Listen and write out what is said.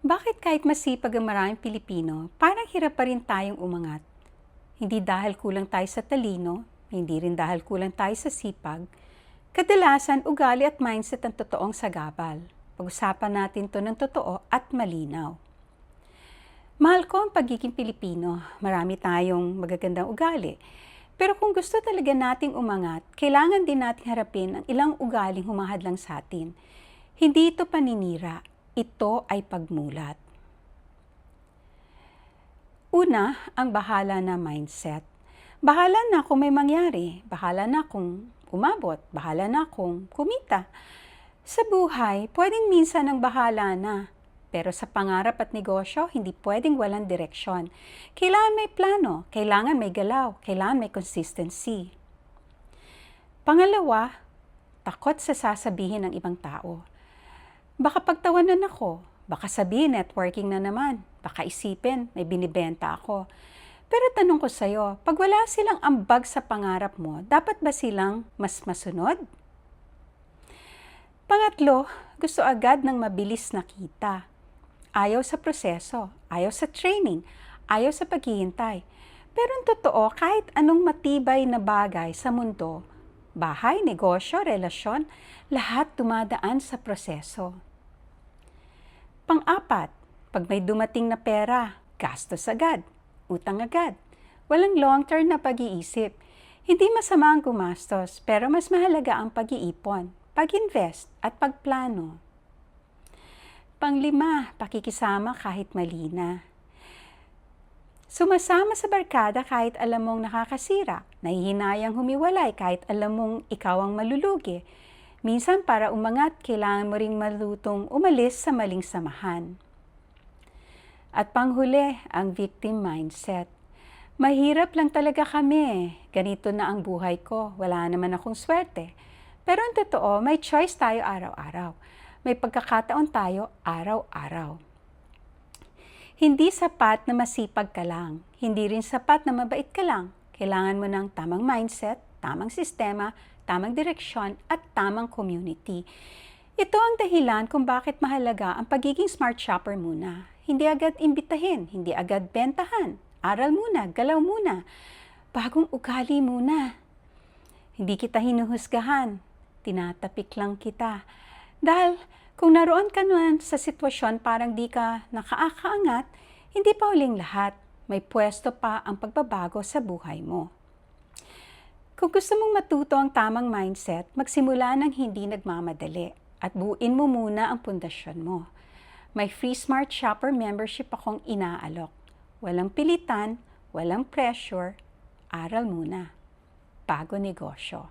Bakit kahit masipag ang maraming Pilipino, parang hirap pa rin tayong umangat? Hindi dahil kulang tayo sa talino, hindi rin dahil kulang tayo sa sipag. Kadalasan, ugali at mindset ang totoong sagabal. Pag-usapan natin to ng totoo at malinaw. Mahal ko ang pagiging Pilipino. Marami tayong magagandang ugali. Pero kung gusto talaga nating umangat, kailangan din nating harapin ang ilang ugaling humahadlang sa atin. Hindi ito paninira, ito ay pagmulat. Una, ang bahala na mindset. Bahala na kung may mangyari, bahala na kung umabot, bahala na kung kumita. Sa buhay, pwedeng minsan ang bahala na. Pero sa pangarap at negosyo, hindi pwedeng walang direksyon. Kailangan may plano, kailangan may galaw, kailangan may consistency. Pangalawa, takot sa sasabihin ng ibang tao. Baka pagtawanan ako, baka sabihin networking na naman, baka isipin may binibenta ako. Pero tanong ko sa'yo, pag wala silang ambag sa pangarap mo, dapat ba silang mas masunod? Pangatlo, gusto agad ng mabilis na kita. Ayaw sa proseso, ayaw sa training, ayaw sa paghihintay. Pero ang totoo, kahit anong matibay na bagay sa mundo, bahay, negosyo, relasyon, lahat dumadaan sa proseso. Pang-apat, pag may dumating na pera, gastos agad, utang agad. Walang long-term na pag-iisip. Hindi masama ang gumastos, pero mas mahalaga ang pag-iipon, pag-invest at pagplano. Panglima, pakikisama kahit mali na. Sumasama sa barkada kahit alam mong nakakasira. Nahihinayang humiwalay kahit alam mong ikaw ang malulugi. Minsan para umangat, kailangan mo ring malutong umalis sa maling samahan. At panghuli, ang victim mindset. Mahirap lang talaga kami. Ganito na ang buhay ko. Wala naman akong swerte. Pero ang totoo, may choice tayo araw-araw. May pagkakataon tayo araw-araw. Hindi sapat na masipag ka lang. Hindi rin sapat na mabait ka lang. Kailangan mo ng tamang mindset, tamang sistema, tamang direksyon, at tamang community. Ito ang dahilan kung bakit mahalaga ang pagiging smart shopper muna. Hindi agad imbitahin, hindi agad bentahan. Aral muna, galaw muna. Bagong ugali muna. Hindi kita hinuhusgahan. Tinatapik lang kita. Dahil kung naroon ka naman sa sitwasyon parang di ka nakakaangat, hindi pa huling lahat. May pwesto pa ang pagbabago sa buhay mo. Kung gusto mong matuto ang tamang mindset, magsimula ng hindi nagmamadali at buuin mo muna ang pundasyon mo. May free Smart Shopper membership akong inaalok. Walang pilitan, walang pressure, aral muna. Bago negosyo.